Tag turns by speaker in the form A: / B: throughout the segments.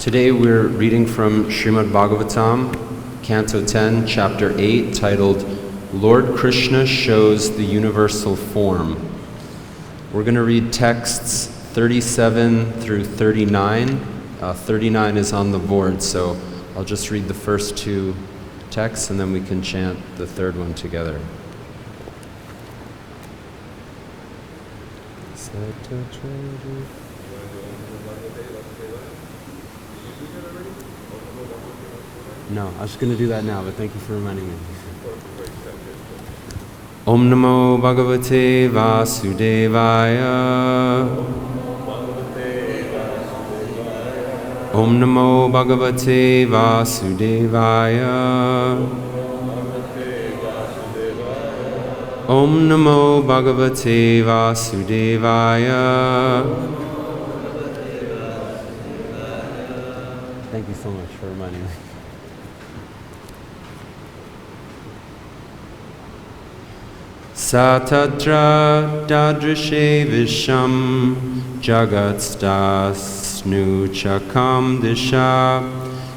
A: Today we're reading from Srimad Bhagavatam, Canto 10, Chapter 8, titled, Lord Krishna Shows the Universal Form. We're going to read texts 37 through 39. 39 is on the board, so I'll just read the first two texts and then we can chant the third one together. No, I was going to do that now, but thank you for reminding me. Om Namo Bhagavate Vasudevaya. Om Namo Bhagavate Vasudevaya. Om Namo Bhagavate Vasudevaya. Thank you so much for reminding me. Sa tatra dadṛśe viśvaṁ jagat sthāsnu chakam diśaḥ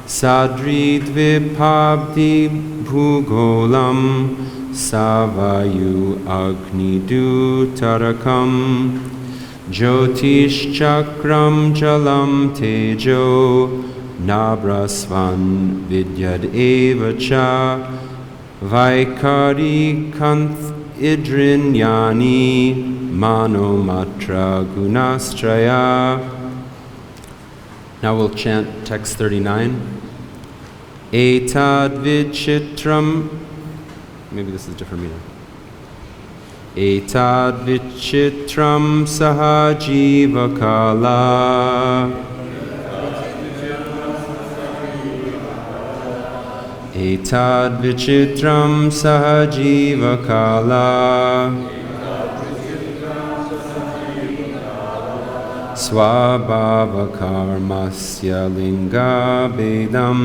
A: sādri-dvīpābdhi-bhūgolaṁ sa-vāyu agnīndu-tārakam jyotiś-cakram jalaṁ tejo nabhasvān vidyad evacha vaikārikāṇīndriyāṇi mano matra gunastraya. Now we'll chant text 39. Etad-vichitram. Maybe this is a different meaning. Etad-vichitram saha-jīva-kāla. Etad-vichitram saha-jīva-kāla. svabhāva-karmāśaya-liṅga-bhedam.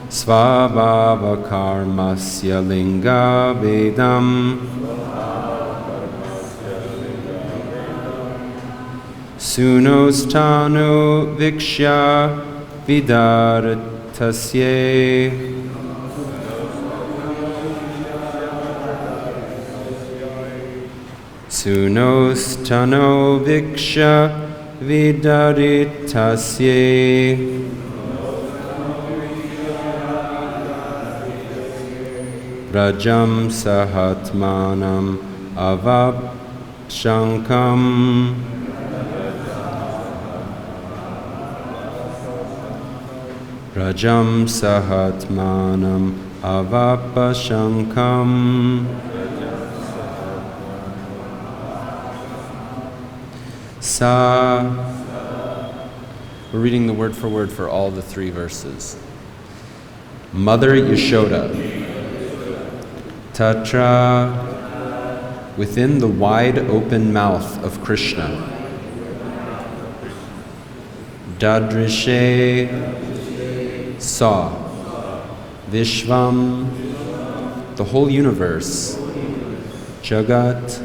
A: svabhāva-karmāśaya-liṅga-bhedam. Sthāsnu vikṣya vidārita-āsye. Sthāsnu vikṣya vidārita-āsye. Rajam saha-ātmānam avapshankam. Rajam saha-ātmānam avapashankam. We're reading the word for all the three verses. Mother Yashoda. Tatra, within the wide open mouth of Krishna. Dadṛśe, saw. viśvaṁ, the whole universe. Jagat,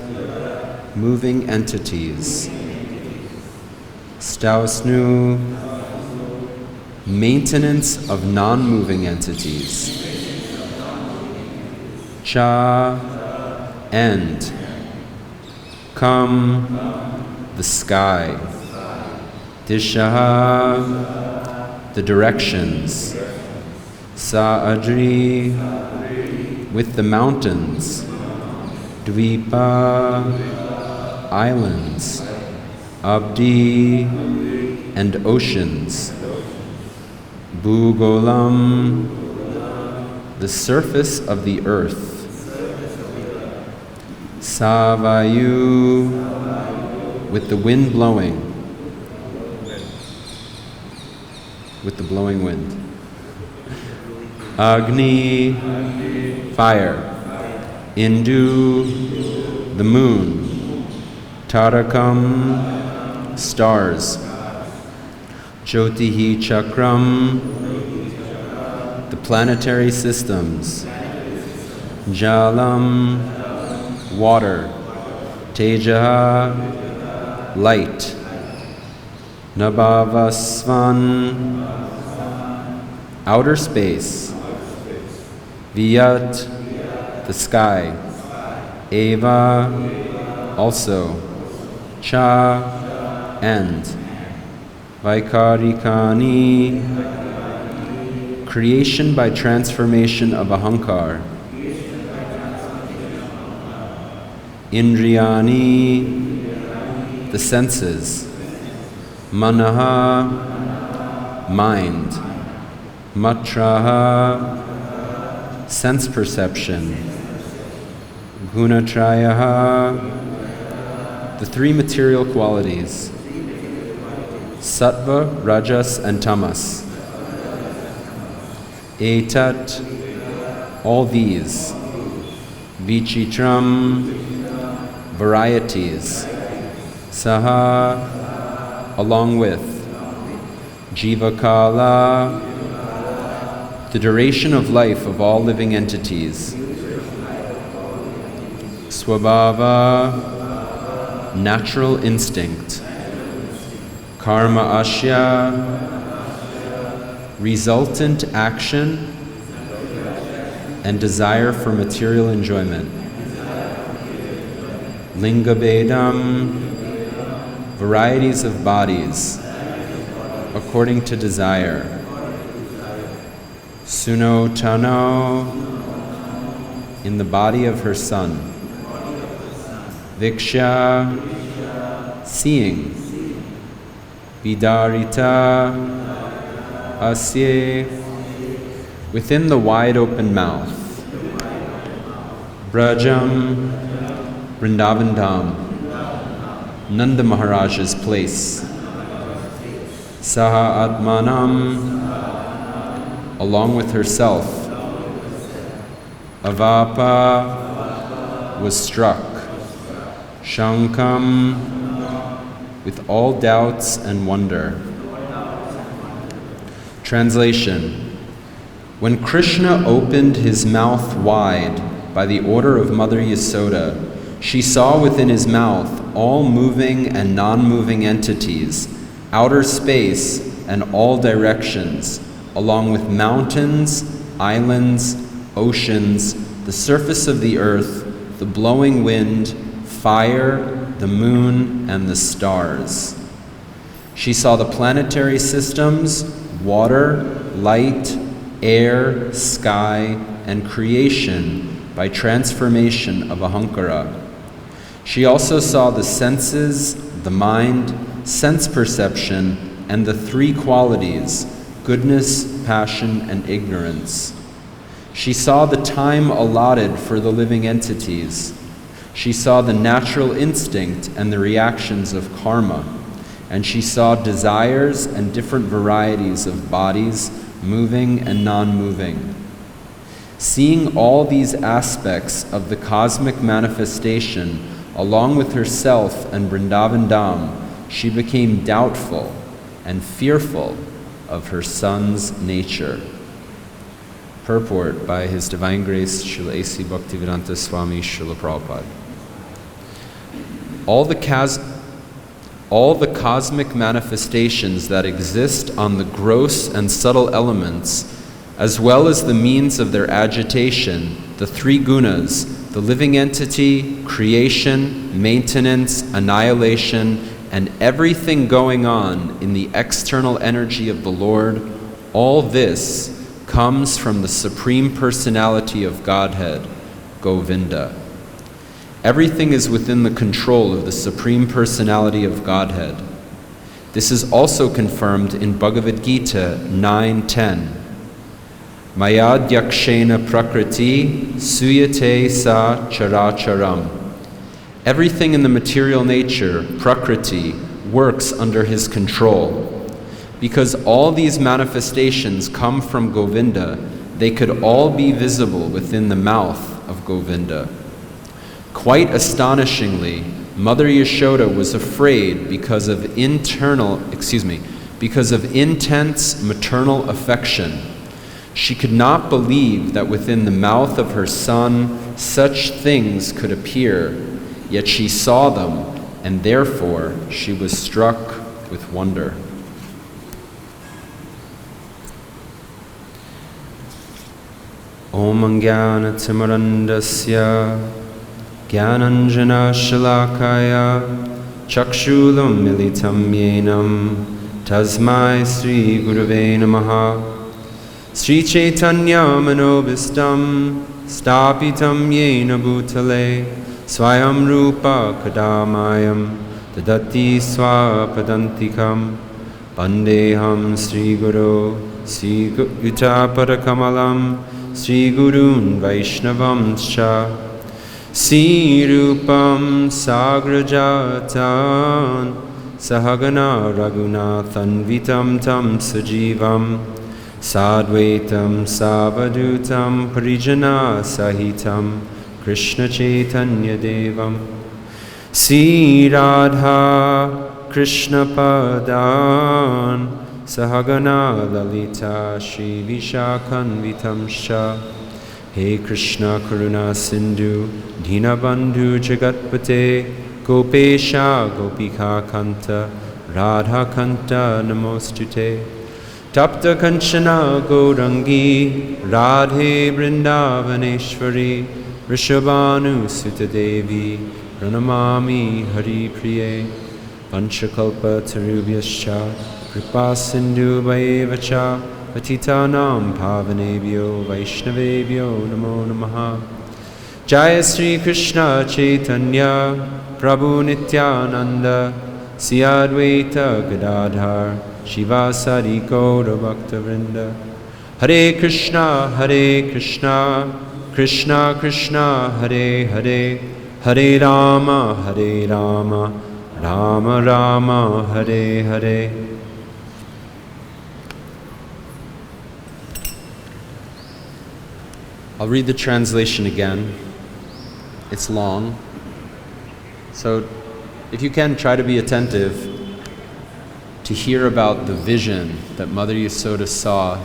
A: moving entities. Sthāsnu, maintenance of non-moving entities. Cha, end. Khaṁ, the sky. Diśaḥ, the directions. Sa-adri, with the mountains. Dvīpa, islands. Abdi, and oceans. Bhū-golam, the surface of the earth. Sa-vāyu, with the wind blowing. With the blowing wind. Agni, fire. Indu, the moon. Tārakam, stars. Jyotiḥ-cakram, the planetary systems. Jalaṁ, water. Tejo, light. Nabhasvān, outer space. Viyad, the sky. Eva, also. Cha, and. Vaikārikāṇī, creation by transformation of ahankar. Indriyāṇi, the senses. Manaha, mind. Matraha, sense perception. Gunatrayaha, the three material qualities. Sattva, rajas, and tamas. Etat, all these. Vichitram, varieties. Saha, along with. Jiva-kāla, the duration of life of all living entities. Svabhāva, natural instinct. Karma-āśaya, resultant action and desire for material enjoyment. Liṅga-bhedam, varieties of bodies according to desire. Suno-tano, in the body of her son. Viksha, seeing. Vidārita-āsye, within the wide open mouth. Brajam, Vṛndāvana-dhāma, Nanda Mahārāja's place. Saha-ātmānam, along with herself. Avapa, was struck. Shankam, with all doubts and wonder. Translation. When Krishna opened his mouth wide by the order of Mother Yasoda, she saw within his mouth all moving and non-moving entities, outer space and all directions, along with mountains, islands, oceans, the surface of the earth, the blowing wind, fire, the moon, and the stars. She saw the planetary systems, water, light, air, sky, and creation by transformation of ahankara. She also saw the senses, the mind, sense perception, and the three qualities, goodness, passion, and ignorance. She saw the time allotted for the living entities. She saw the natural instinct and the reactions of karma, and she saw desires and different varieties of bodies, moving and non-moving. Seeing all these aspects of the cosmic manifestation, along with herself and Vṛndāvana-dhāma, she became doubtful and fearful of her son's nature. Purport by His Divine Grace Srila A.C. Bhaktivedanta Swami Srila Prabhupada. All the cosmic manifestations that exist on the gross and subtle elements, as well as the means of their agitation, the three gunas, the living entity, creation, maintenance, annihilation, and everything going on in the external energy of the Lord, all this comes from the Supreme Personality of Godhead, Govinda. Everything is within the control of the Supreme Personality of Godhead. This is also confirmed in Bhagavad-Gita 9:10. Mayad yakshena prakriti suyate sa characharam. Everything in the material nature, prakriti, works under his control. Because all these manifestations come from Govinda, they could all be visible within the mouth of Govinda. Quite astonishingly, Mother Yashoda was afraid because of intense maternal affection. She could not believe that within the mouth of her son such things could appear, yet she saw them, and therefore she was struck with wonder. Om Jnana-timirandasya Jnananjana Shalakaya Chakshulam Militam Yenam Tasmai Sri Gurave Namaha Sri Chaitanya Manobhistam Stapitam Yena Bhutale Swayam Rupa Kadamayam Dadati Swapadantikam Bandeham Sri Guru Sri Yuta-pada-kamalam Sri Gurun Vaishnavam-scha Sri Rupam Sagrajatan Sahagana Raghunathan Vitam Tam Sajivam Sadvaitam Savadutam Parijana Sahitam Krishna Chaitanya Devam Sri Radha Krishna Padan Sahagana Lalita Shri Vishakhanvitamscha He Krishna Karuna Sindhu Dinabandhu Jagatpate Gopesha Gopika Kanta Radha Kanta Namostute Tapta Kanchana Gaurangi Radhe Vṛndāvaneshwari Rishabhanu Sutta Devi Pranamami Hari Priye Panchakalpa Tarubhyascha Kripa Sindhu Vayevacha Patitanam Pavanebhyo Vaishnavebhyo Namo Namaha Jaya Sri Krishna Chaitanya Prabhu Nityananda Sri Advaita Gadadhar Shivasari Gaura Bhakta Vrinda Hare Krishna Krishna Krishna Hare Hare Hare Rama Rama Rama Hare Hare. I'll read the translation again. It's long. So if you can, try to be attentive to hear about the vision that Mother Yasoda saw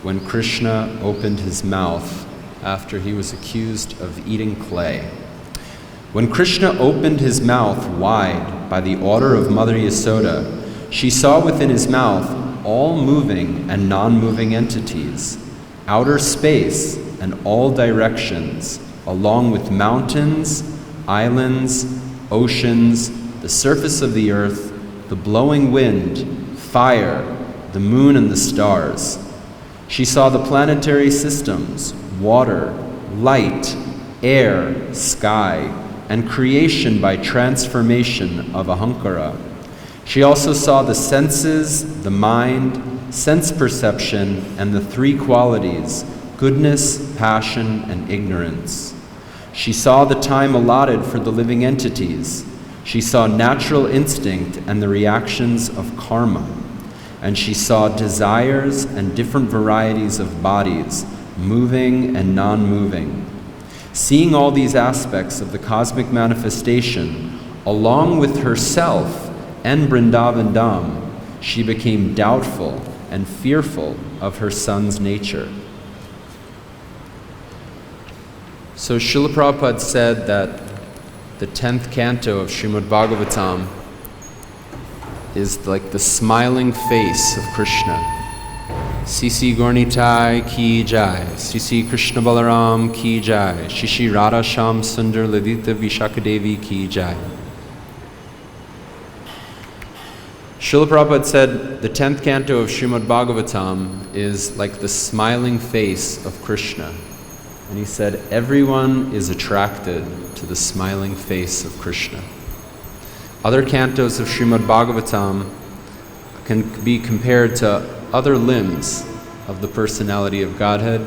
A: when Krishna opened his mouth after he was accused of eating clay. When Krishna opened his mouth wide by the order of Mother Yasoda, she saw within his mouth all moving and non-moving entities, outer space and all directions, along with mountains, islands, oceans, the surface of the earth, the blowing wind, fire, the moon and the stars. She saw the planetary systems, water, light, air, sky, and creation by transformation of ahankara. She also saw the senses, the mind, sense perception, and the three qualities, goodness, passion, and ignorance. She saw the time allotted for the living entities. She saw natural instinct and the reactions of karma. And she saw desires and different varieties of bodies, moving and non-moving. Seeing all these aspects of the cosmic manifestation, along with herself and Vṛndāvana-dhāma, she became doubtful and fearful of her son's nature. So Srila Prabhupada said that the 10th canto of Srimad Bhagavatam is like the smiling face of Krishna. Sisi Gornitai ki jai, Sisi Krishna Balaram ki jai, Shishi Radha Sham Sundar Lalita Vishakadevi ki jai. Srila Prabhupada said the 10th canto of Srimad Bhagavatam is like the smiling face of Krishna. And he said everyone is attracted to the smiling face of Krishna. Other cantos of Srimad Bhagavatam can be compared to other limbs of the personality of Godhead.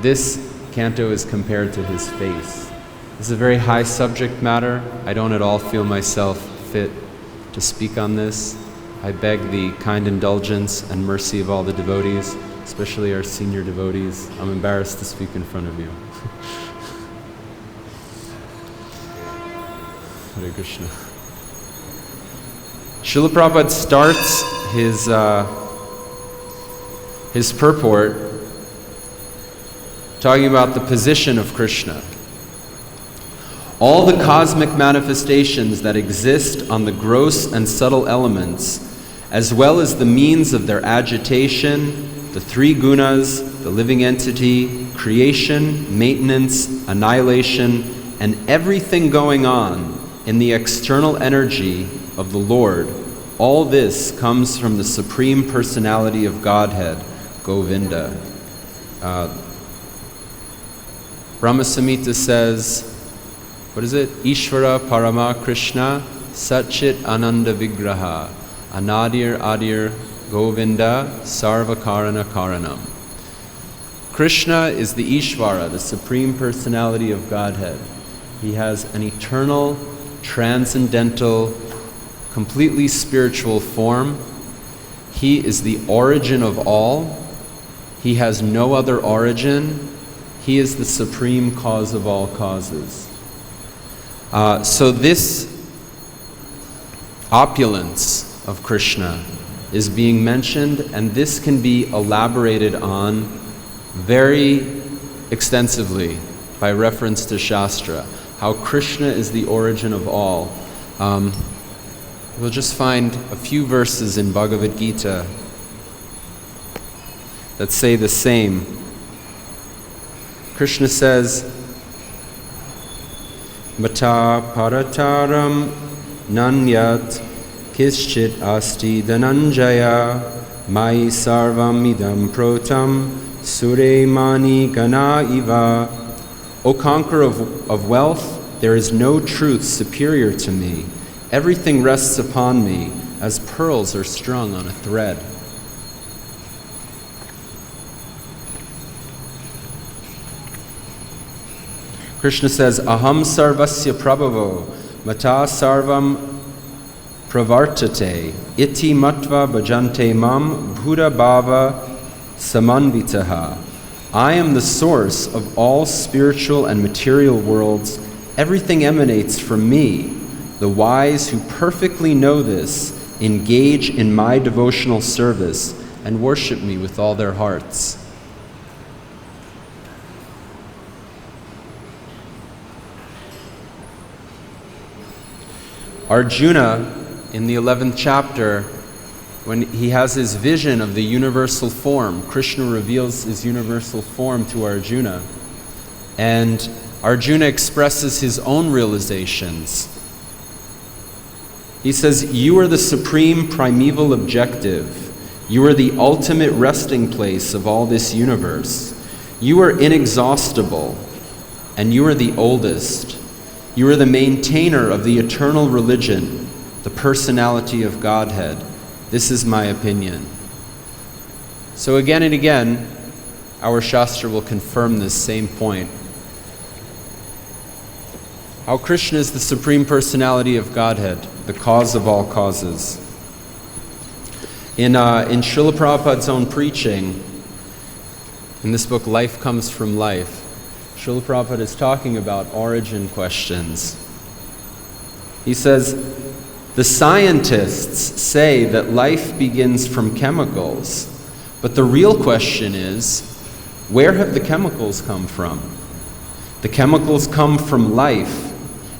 A: This canto is compared to his face. This is a very high subject matter. I don't at all feel myself fit to speak on this. I beg the kind indulgence and mercy of all the devotees, especially our senior devotees. I'm embarrassed to speak in front of you. Hare Krishna. Srila Prabhupada starts his purport talking about the position of Krishna. All the cosmic manifestations that exist on the gross and subtle elements, as well as the means of their agitation, the three gunas, the living entity, creation, maintenance, annihilation, and everything going on in the external energy of the Lord, all this comes from the Supreme Personality of Godhead, Govinda. Brahma Samhita says, what is it? Ishvara Parama Krishna Satchit Ananda Vigraha Anadir Adir Govinda Sarva Karana Karanam. Krishna is the Ishvara, the Supreme Personality of Godhead. He has an eternal, transcendental, completely spiritual form. He is the origin of all. He has no other origin. He is the supreme cause of all causes. So this opulence of Krishna is being mentioned, and this can be elaborated on very extensively by reference to Shastra, how Krishna is the origin of all. We'll just find a few verses in Bhagavad-Gita that say the same. Krishna says, Mata parataram nanyat kischit asti dhananjaya mai sarvam idam protam sure mani gana iva. O conqueror of wealth, there is no truth superior to me. Everything rests upon me as pearls are strung on a thread. Krishna says, Aham sarvasya prabhavo mata sarvam pravartate iti matva bhajante mam bhuta bhava samanvitaha. I am the source of all spiritual and material worlds. Everything emanates from me. The wise who perfectly know this engage in my devotional service and worship me with all their hearts. Arjuna, in the 11th chapter, when he has his vision of the universal form, Krishna reveals his universal form to Arjuna, and Arjuna expresses his own realizations. He says, you are the supreme primeval objective. You are the ultimate resting place of all this universe. You are inexhaustible, and you are the oldest. You are the maintainer of the eternal religion, the personality of Godhead. This is my opinion. So again and again, our Shastra will confirm this same point. How Krishna is the Supreme Personality of Godhead, the cause of all causes. In Srila Prabhupada's own preaching, in this book, Life Comes from Life, Srila Prabhupada is talking about origin questions. He says, the scientists say that life begins from chemicals, but the real question is, where have the chemicals come from? The chemicals come from life,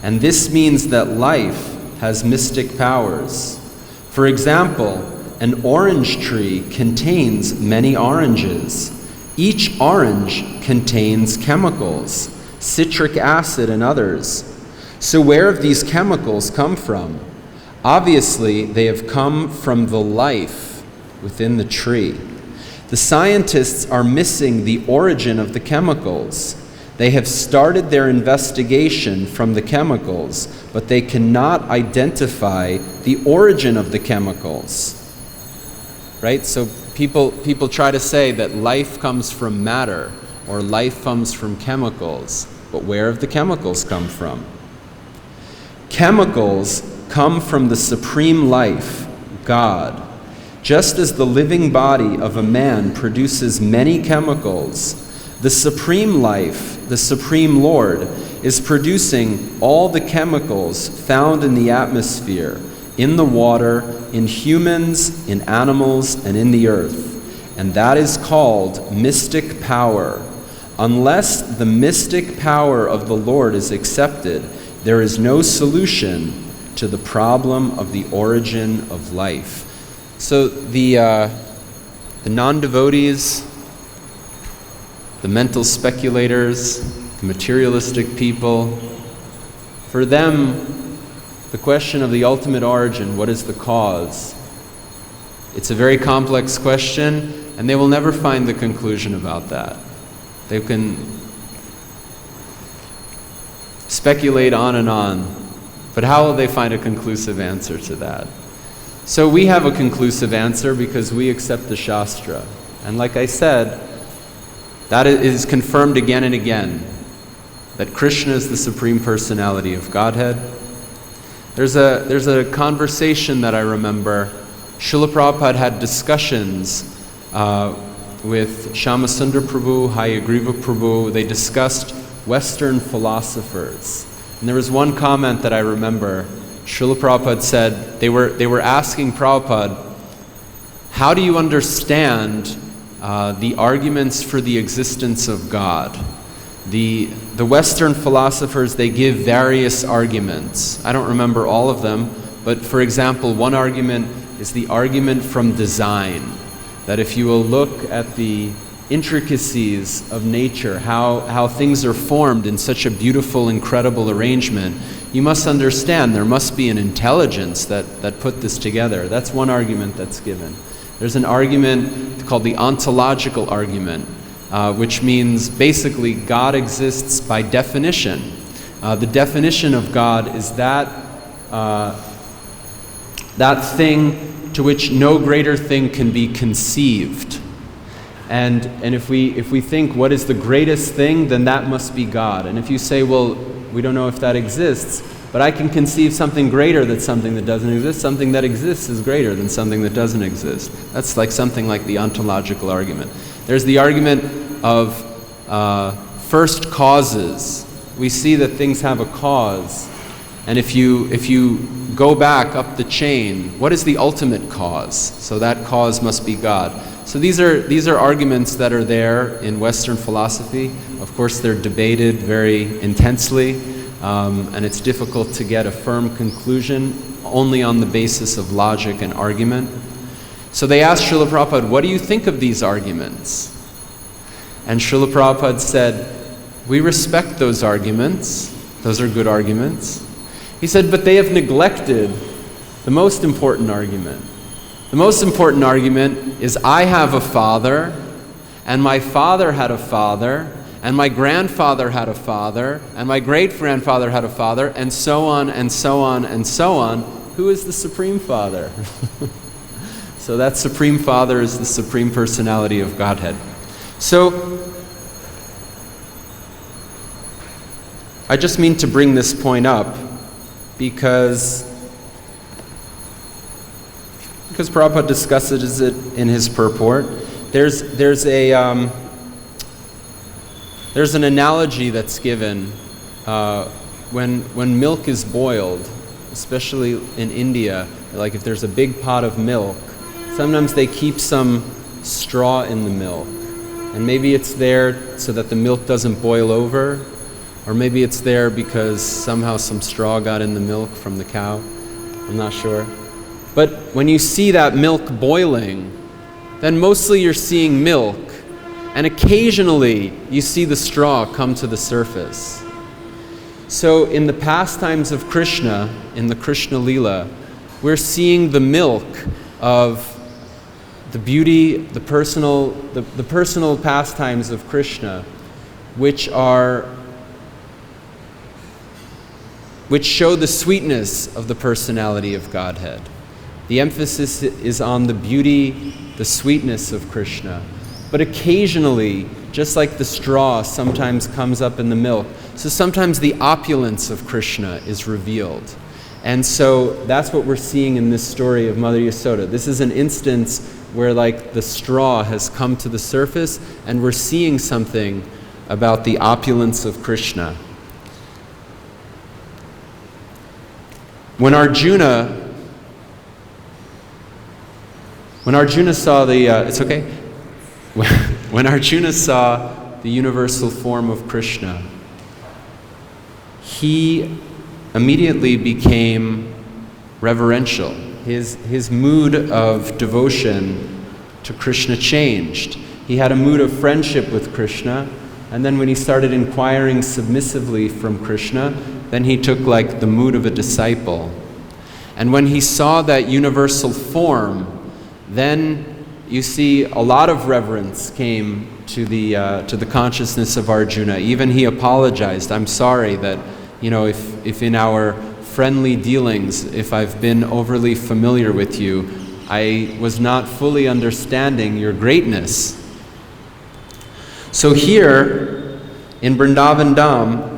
A: and this means that life has mystic powers. For example, an orange tree contains many oranges. Each orange contains chemicals, citric acid and others. So where have these chemicals come from? Obviously, they have come from the life within the tree. The scientists are missing the origin of the chemicals. They have started their investigation from the chemicals, but they cannot identify the origin of the chemicals. Right? So people try to say that life comes from matter or life comes from chemicals, but where have the chemicals come from? Chemicals come from the supreme life, God. Just as the living body of a man produces many chemicals, the supreme life, the supreme Lord, is producing all the chemicals found in the atmosphere, in the water, in humans, in animals, and in the earth. And that is called mystic power. Unless the mystic power of the Lord is accepted, There is no solution to the problem of the origin of life. So the non-devotees, the mental speculators, the materialistic people, for them, the question of the ultimate origin, what is the cause? It's a very complex question, and they will never find the conclusion about that. They can speculate on and on, but how will they find a conclusive answer to that? So we have a conclusive answer because we accept the Shastra. And like I said, that is confirmed again and again, that Krishna is the Supreme Personality of Godhead. There's a conversation that I remember. Srila Prabhupada had discussions with Shyamasundar Prabhu, Hayagriva Prabhu. They discussed Western philosophers. And there was one comment that I remember. Srila Prabhupada said, they were asking Prabhupada, how do you understand the arguments for the existence of God? The Western philosophers, they give various arguments. I don't remember all of them, but for example, one argument is the argument from design. That if you will look at the intricacies of nature, how things are formed in such a beautiful, incredible arrangement, you must understand there must be an intelligence that put this together. That's one argument that's given. There's an argument called the ontological argument, which means basically God exists by definition. The definition of God is that thing to which no greater thing can be conceived. And if we think what is the greatest thing, then that must be God. And if you say, well, we don't know if that exists, but I can conceive something greater than something that doesn't exist, something that exists is greater than something that doesn't exist. That's like something like the ontological argument. There's the argument of first causes. We see that things have a cause. And if you go back up the chain, what is the ultimate cause? So that cause must be God. So these are arguments that are there in Western philosophy. Of course, they're debated very intensely, and it's difficult to get a firm conclusion only on the basis of logic and argument. So they asked Srila Prabhupada, what do you think of these arguments? And Srila Prabhupada said, we respect those arguments. Those are good arguments. He said, but they have neglected the most important argument. The most important argument is I have a father, and my father had a father, and my grandfather had a father, and my great-grandfather had a father, and so on, and so on, and so on. Who is the Supreme Father? So that Supreme Father is the Supreme Personality of Godhead. So, I just mean to bring this point up because Prabhupada discusses it in his purport. There's an analogy that's given when milk is boiled, especially in India. Like if there's a big pot of milk, sometimes they keep some straw in the milk, and maybe it's there so that the milk doesn't boil over, or maybe it's there because somehow some straw got in the milk from the cow. I'm not sure. But when you see that milk boiling, then mostly you're seeing milk, and occasionally you see the straw come to the surface. So in the pastimes of Krishna, in the Krishna Lila, we're seeing the milk of the beauty, the personal pastimes of Krishna, which show the sweetness of the personality of Godhead. The emphasis is on the beauty, the sweetness of Krishna. But occasionally, just like the straw sometimes comes up in the milk, so sometimes the opulence of Krishna is revealed. And so that's what we're seeing in this story of Mother Yasoda. This is an instance where like the straw has come to the surface, and we're seeing something about the opulence of Krishna. When Arjuna saw when Arjuna saw the universal form of Krishna, he immediately became reverential. His mood of devotion to Krishna changed. He had a mood of friendship with Krishna, and then when he started inquiring submissively from Krishna, then he took like the mood of a disciple. And when he saw that universal form, then you see a lot of reverence came to the consciousness of Arjuna. Even he apologized. I'm sorry that, if in our friendly dealings, if I've been overly familiar with you, I was not fully understanding your greatness. So here, in Vṛndāvana-dhāma,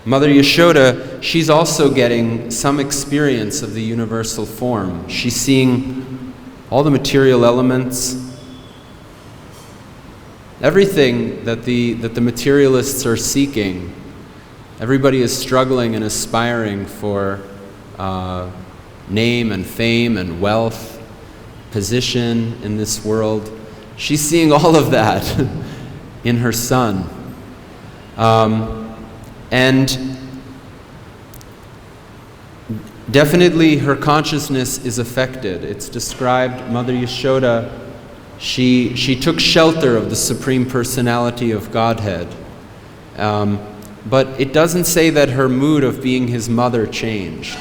A: Mother Yashoda, she's also getting some experience of the universal form. She's seeing all the material elements, everything that the materialists are seeking. Everybody is struggling and aspiring for name and fame and wealth, position in this world. She's seeing all of that in her son. And definitely her consciousness is affected. It's described, Mother Yashoda, she took shelter of the Supreme Personality of Godhead. But it doesn't say that her mood of being his mother changed.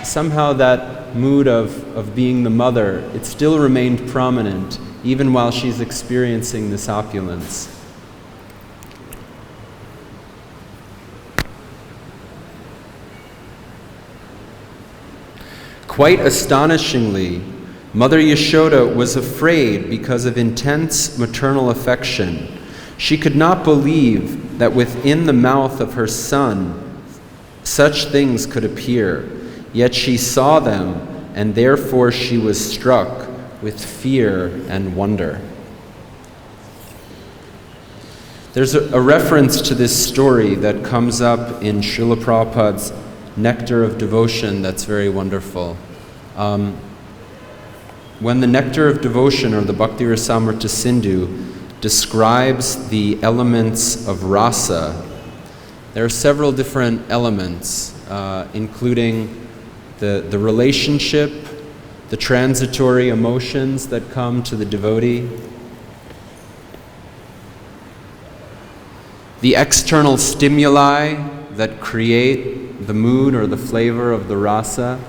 A: Somehow that mood of being the mother, it still remained prominent even while she's experiencing this opulence. Quite astonishingly, Mother Yashoda was afraid because of intense maternal affection. She could not believe that within the mouth of her son such things could appear, yet she saw them, and therefore she was struck with fear and wonder. There's a reference to this story that comes up in Srila Prabhupada's Nectar of Devotion that's very wonderful. When the Nectar of Devotion, or the Bhakti Rasamrita Sindhu, describes the elements of rasa, there are several different elements, including the relationship, the transitory emotions that come to the devotee, the external stimuli that create the mood or the flavor of the rasa,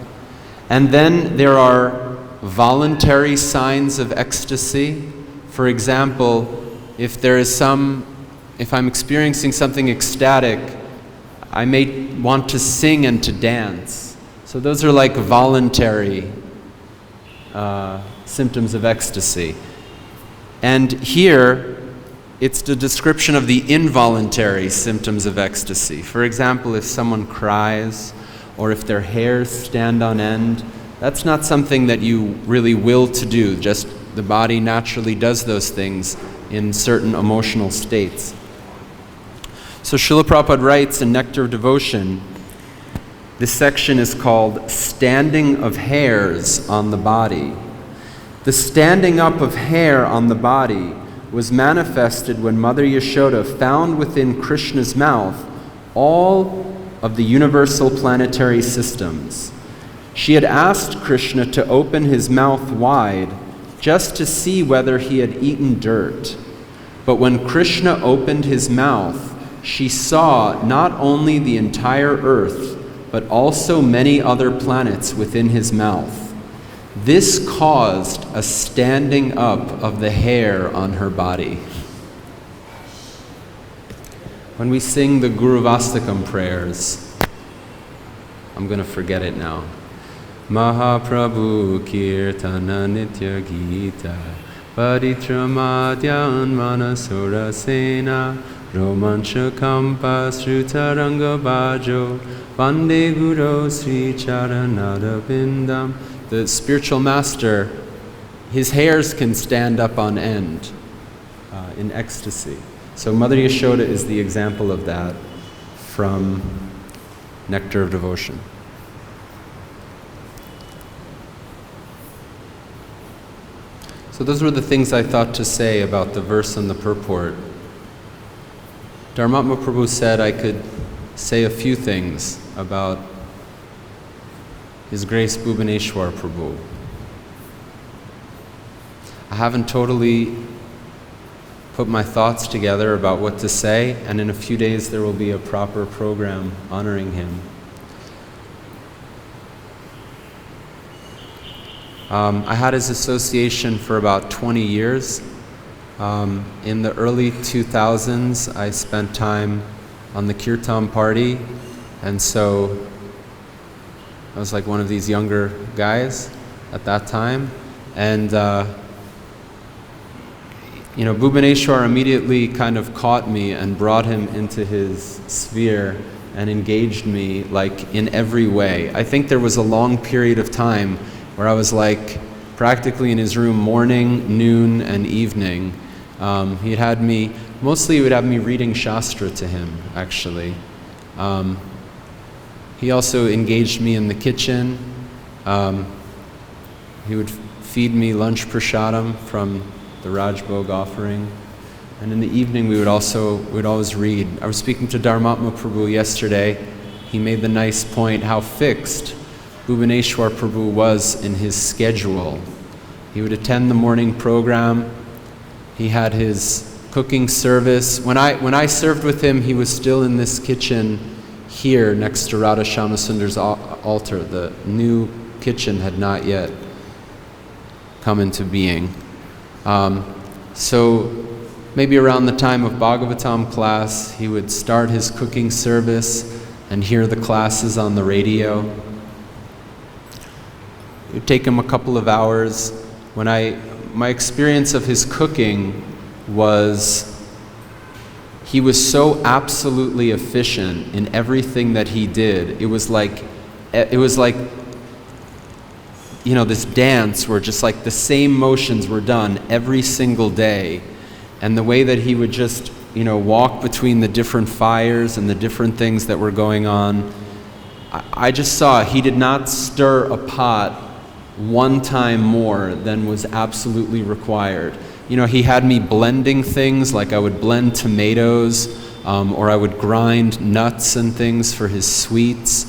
A: and then there are voluntary signs of ecstasy. For example, if I'm experiencing something ecstatic, I may want to sing and to dance. So those are like voluntary symptoms of ecstasy. And here, it's the description of the involuntary symptoms of ecstasy. For example, if someone cries, or if their hairs stand on end, that's not something that you really will to do. Just the body naturally does those things in certain emotional states. So Srila Prabhupada writes in Nectar of Devotion, this section is called Standing of Hairs on the Body. The standing up of hair on the body was manifested when Mother Yashoda found within Krishna's mouth all of the universal planetary systems. She had asked Krishna to open his mouth wide just to see whether he had eaten dirt. But when Krishna opened his mouth, she saw not only the entire earth, but also many other planets within his mouth. This caused a standing up of the hair on her body. When we sing the Guru Vastakam prayers, I'm going to forget it now. Mahaprabhu Kirtana Nitya Gita Paritramadyan Manasura Sena Romancha Kampa Srutaranga Bhajo Vande Guru Sri Charanarabindam. The spiritual master, his hairs can stand up on end in ecstasy. So Mother Yashoda is the example of that from Nectar of Devotion. So those were the things I thought to say about the verse and the purport. Dharmatma Prabhu said I could say a few things. about His Grace Bhubaneswar Prabhu. I haven't totally put my thoughts together about what to say, and in a few days there will be a proper program honoring him. I had his association for about 20 years. In the early 2000s, I spent time on the Kirtan party, and so I was like one of these younger guys at that time. And Bhubaneswar immediately kind of caught me and brought him into his sphere and engaged me like in every way. I think there was a long period of time where I was like practically in his room morning, noon, and evening. He would have me reading Shastra to him, actually. He also engaged me in the kitchen. He would feed me lunch prasadam from the Rajbhog offering. And in the evening we would always read. I was speaking to Dharmatma Prabhu yesterday. He made the nice point how fixed Bhubaneswar Prabhu was in his schedule. He would attend the morning program. He had his cooking service. When I served with him, he was still in this kitchen here next to Radha Shamasundar's altar. The new kitchen had not yet come into being. So maybe around the time of Bhagavatam class, he would start his cooking service and hear the classes on the radio. It would take him a couple of hours. My experience of his cooking was he was so absolutely efficient in everything that he did. It was like this dance where just like the same motions were done every single day. And the way that he would just, walk between the different fires and the different things that were going on, I just saw he did not stir a pot one time more than was absolutely required. He had me blending things, like I would blend tomatoes, or I would grind nuts and things for his sweets.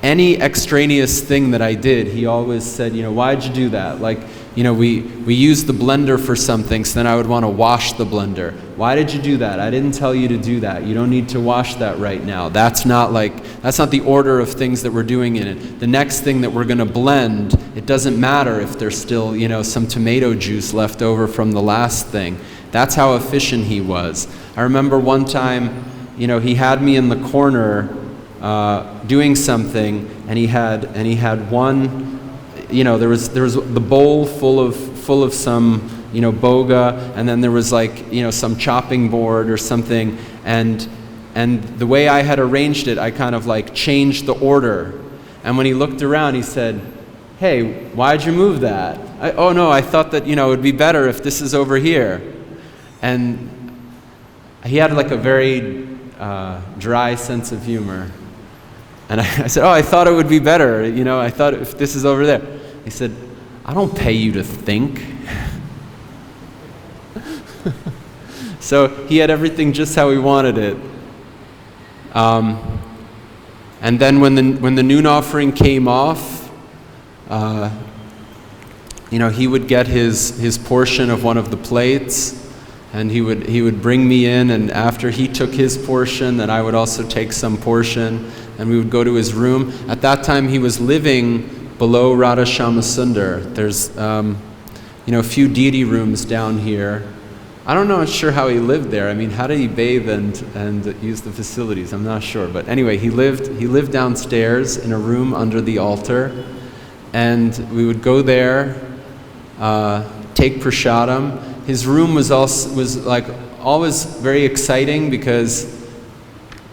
A: Any extraneous thing that I did, he always said, why'd you do that? Like, we use the blender for something, so then I would want to wash the blender. Why did you do that? I didn't tell you to do that. You don't need to wash that right now. That's not the order of things that we're doing in it. The next thing that we're going to blend, it doesn't matter if there's still, some tomato juice left over from the last thing. That's how efficient he was. I remember one time, he had me in the corner doing something, and he had one. There was the bowl full of some boga, and then there was some chopping board or something, and the way I had arranged it, I kind of changed the order. And when he looked around, he said, "Hey, why'd you move that?" "Oh no, I thought that it would be better if this is over here." And he had a very dry sense of humor. And I said, "Oh, I thought it would be better, I thought if this is over there." He said, "I don't pay you to think." So he had everything just how he wanted it. And then when the noon offering came off, he would get his portion of one of the plates, and he would bring me in, and after he took his portion, then I would also take some portion, and we would go to his room. At that time, he was living below Radha Shamasundar. There's a few deity rooms down here. I'm not sure how he lived there. I mean, how did he bathe and use the facilities? I'm not sure. But anyway, he lived downstairs in a room under the altar, and we would go there, take prasadam. His room was always very exciting because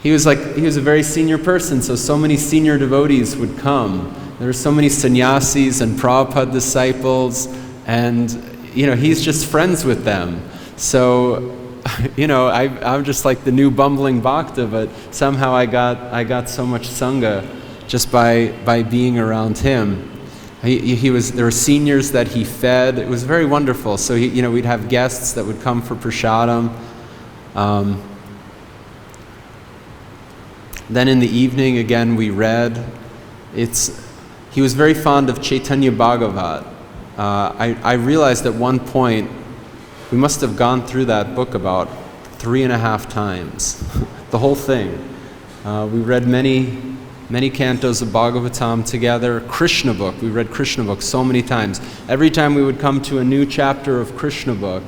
A: he was a very senior person, so many senior devotees would come. There were so many sannyasis and Prabhupada disciples, and he's just friends with them. So I'm just like the new bumbling bhakta, but somehow I got so much sangha just by being around him. There were seniors that he fed. It was very wonderful. So we'd have guests that would come for prasadam. Then in the evening, again, we read. He was very fond of Chaitanya Bhagavat. I realized at one point, we must have gone through that book about 3.5 times, the whole thing. We read many cantos of Bhagavatam together. Krishna book, we read Krishna book so many times. Every time we would come to a new chapter of Krishna book,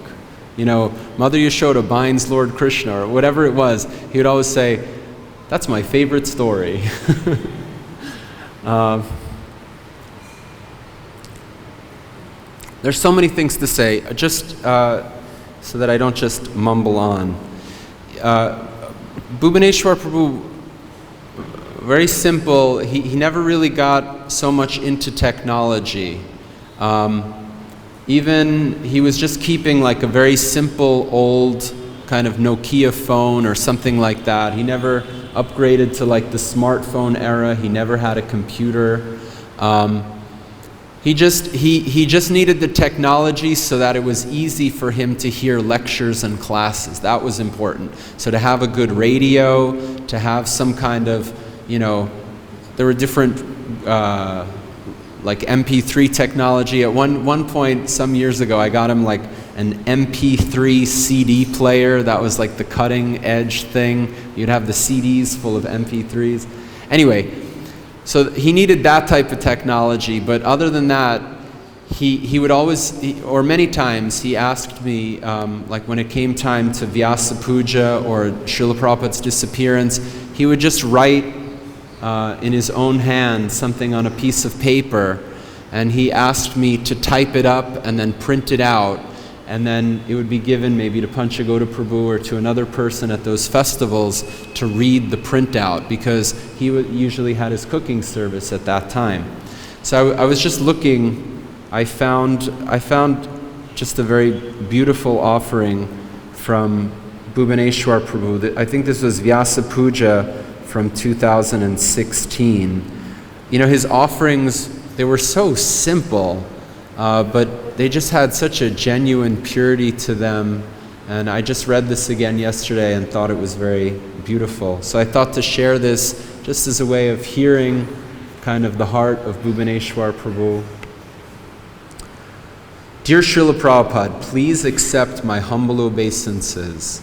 A: Mother Yashoda binds Lord Krishna, or whatever it was, he would always say, "That's my favorite story." There's so many things to say, just so that I don't just mumble on. Bhubaneshwar Prabhu, very simple. He never really got so much into technology. Even he was just keeping like a very simple old kind of Nokia phone or something like that. He never upgraded to like the smartphone era. He never had a computer. He just needed the technology so that it was easy for him to hear lectures and classes. That was important. So to have a good radio, to have some kind of, there were different like MP3 technology. At one point, some years ago, I got him like an MP3 CD player. That was like the cutting edge thing. You'd have the CDs full of MP3s. Anyway, so he needed that type of technology, but other than that, he would always, or many times, he asked me, like when it came time to Vyasa Puja or Srila Prabhupada's disappearance, he would just write in his own hand something on a piece of paper, and he asked me to type it up and then print it out, and then it would be given maybe to Panchagoda Prabhu or to another person at those festivals to read the printout, because he usually had his cooking service at that time. So I was just looking, I found just a very beautiful offering from Bhubaneshwar Prabhu. I think this was Vyasa Puja from 2016. His offerings, they were so simple, but they just had such a genuine purity to them. And I just read this again yesterday and thought it was very beautiful. So I thought to share this just as a way of hearing kind of the heart of Bhubaneshwar Prabhu. Dear Srila Prabhupada, please accept my humble obeisances.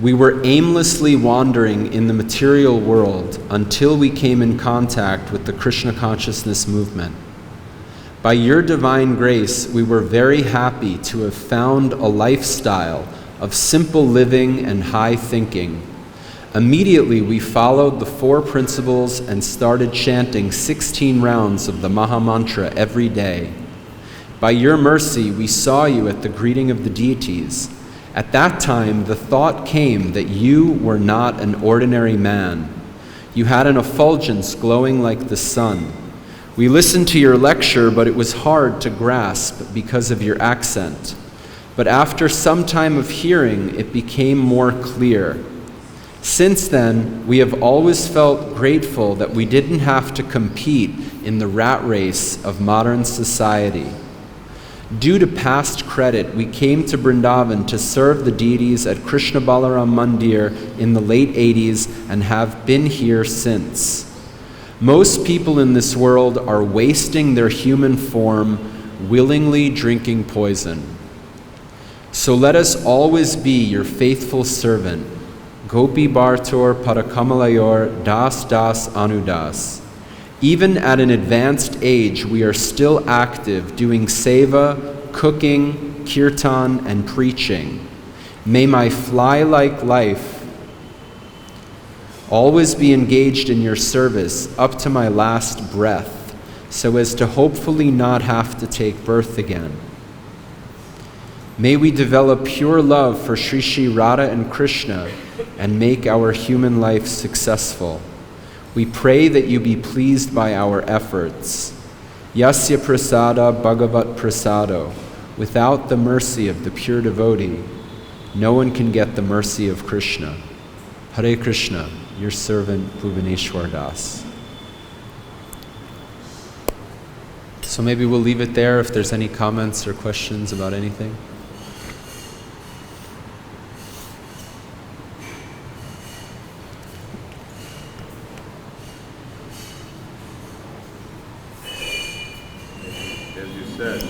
A: We were aimlessly wandering in the material world until we came in contact with the Krishna consciousness movement. By your divine grace, we were very happy to have found a lifestyle of simple living and high thinking. Immediately, we followed the 4 principles and started chanting 16 rounds of the Maha Mantra every day. By your mercy, we saw you at the greeting of the deities. At that time, the thought came that you were not an ordinary man. You had an effulgence glowing like the sun. We listened to your lecture, but it was hard to grasp because of your accent. But after some time of hearing, it became more clear. Since then, we have always felt grateful that we didn't have to compete in the rat race of modern society. Due to past credit, we came to Vṛndāvan to serve the deities at Krishna Balaram Mandir in the late 80s and have been here since. Most people in this world are wasting their human form, willingly drinking poison. So let us always be your faithful servant. Gopi Bhartor Parakamalayor Das Das Anudas. Even at an advanced age, we are still active, doing seva, cooking, kirtan, and preaching. May my fly-like life always be engaged in your service up to my last breath, so as to hopefully not have to take birth again. May we develop pure love for Sri Sri Radha and Krishna and make our human life successful. We pray that you be pleased by our efforts. Yasya prasada bhagavat prasado. Without the mercy of the pure devotee, no one can get the mercy of Krishna. Hare Krishna, your servant Bhubaneshwar Das. So maybe we'll leave it there if there's any comments or questions about anything.
B: you said.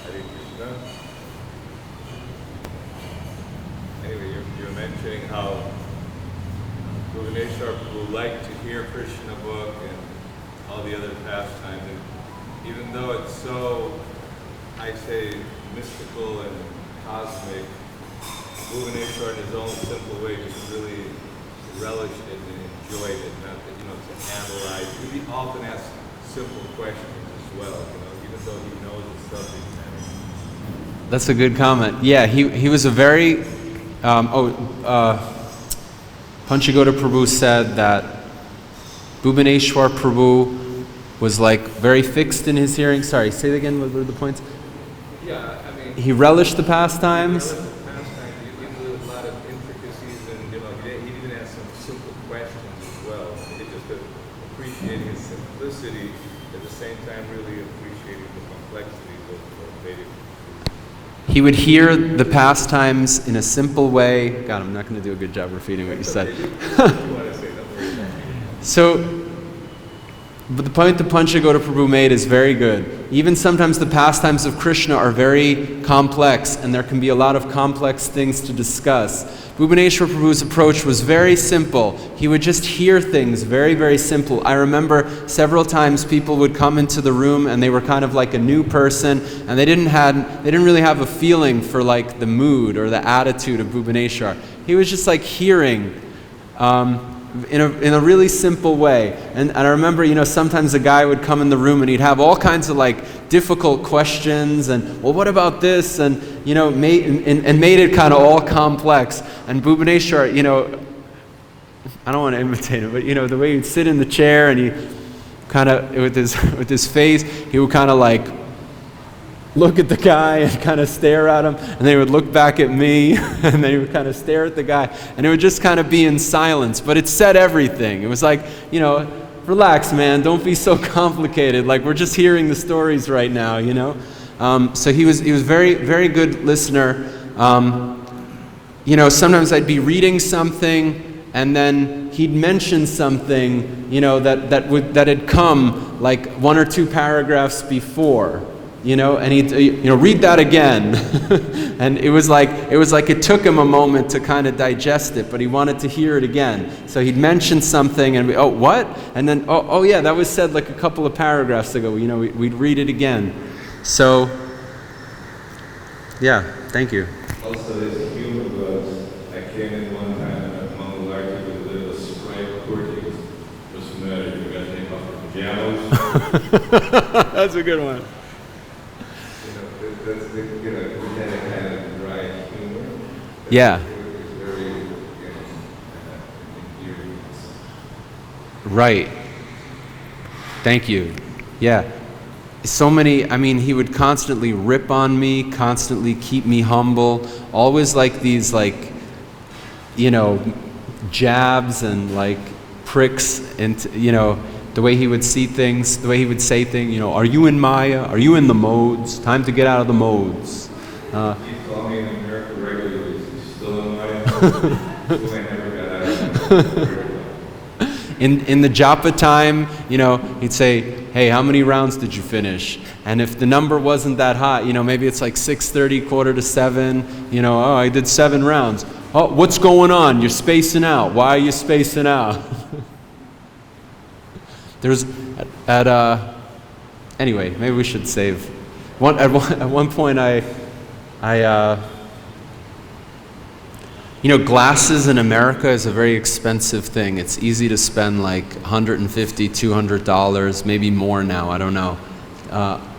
B: Hare Krishna. Anyway, you're mentioning how Bhuvaneshwar would like to hear Krishna book and all the other pastimes, and even though it's so, I say, mystical and cosmic, Bhuvaneshwar in his own simple way just really relished it and enjoyed it, not that, to analyze. He often asks simple questions as well, even though he knows the subject matter.
A: That's a good comment. Yeah, he was a very, Panchagoda Prabhu said that Bhuvaneshwar Prabhu was like very fixed in his hearing. Sorry, say it again, what were the points?
B: Yeah, I mean...
A: He relished the pastimes. He would hear the pastimes in a simple way. God, I'm not going to do a good job repeating what you said. But the point the Panchagoda Prabhu made is very good. Even sometimes the pastimes of Krishna are very complex, and there can be a lot of complex things to discuss. Bhuvaneshwar Prabhu's approach was very simple. He would just hear things very, very simple. I remember several times people would come into the room and they were kind of like a new person, and they didn't really have a feeling for like the mood or the attitude of Bhuvaneshwar. He was just like hearing in a really simple way. And I remember, sometimes a guy would come in the room and he'd have all kinds of like difficult questions and, well, what about this? And, made it kind of all complex. And Bhuvaneshwar, I don't want to imitate him, but, the way he'd sit in the chair and he kind of, with his face, he would kind of like look at the guy and kind of stare at him, and they would look back at me, and then he would kind of stare at the guy, and it would just kind of be in silence, but it said everything. It was like, relax, man, don't be so complicated, like we're just hearing the stories right now, So he was very, very good listener. Sometimes I'd be reading something, and then he'd mention something, that had come like one or two paragraphs before. And he'd, read that again. And it was like it took him a moment to kind of digest it, but he wanted to hear it again. So he'd mention something and what? And then, oh yeah, that was said like a couple of paragraphs ago. We'd read it again. So, yeah, thank you.
B: Also, there's a humor buzz. I came in one time and Mama Larky with a little spray quirky. What's the matter? You got to take off your pajamas?
A: That's a good one.
B: We had a kind of dry humor.
A: Yeah.
B: It was very,
A: Right. Thank you. Yeah. So many, he would constantly rip on me, constantly keep me humble, always like these jabs and like pricks into, the way he would see things, the way he would say things, are you in Maya? Are you in the modes? Time to get out of the modes.
B: He called me in America regularly. He's still in Maya. I never got out of it.
A: In the japa time, he'd say, hey, how many rounds did you finish? And if the number wasn't that high, maybe it's like 6:30, 6:45, I did 7 rounds. Oh, what's going on? You're spacing out. Why are you spacing out? There's anyway, maybe we should save. At one point glasses in America is a very expensive thing. It's easy to spend like $150, $200, maybe more now, I don't know.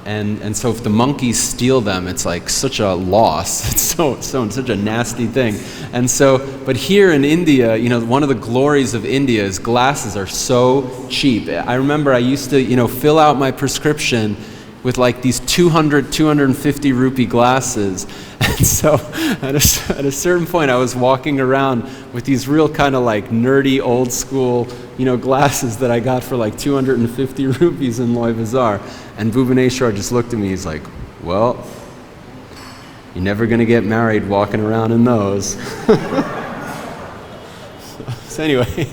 A: And so if the monkeys steal them, it's like such a loss. It's such a nasty thing. And so, but here in India, one of the glories of India is glasses are so cheap. I remember I used to, fill out my prescription with like these 250 rupee glasses. And so at a certain point I was walking around with these real kind of like nerdy old school, glasses that I got for like 250 rupees in Loy Bazaar. And Bhuvaneshwar just looked at me, he's like, well, you're never going to get married walking around in those. So anyway,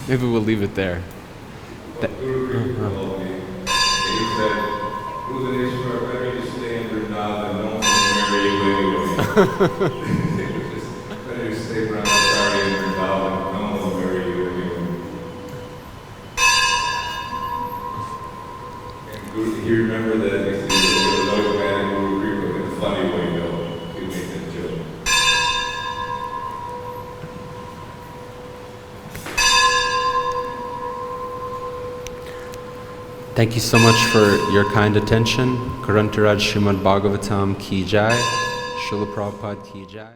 A: maybe we'll leave it there.
B: Guru Krishna told me, he said, Bhuvaneshwar, better you stay in Vṛndāvana, no one will marry you anyway. Better you stay around in Vṛndāvana, no one will marry you anyway. And Guru, you remember that, he said, there was always a man in Guru Krishna in a funny way, though. He made that joke.
A: Thank you so much for your kind attention. Karantaraj Srimad Bhagavatam ki jai. Srila Prabhupada ki jai.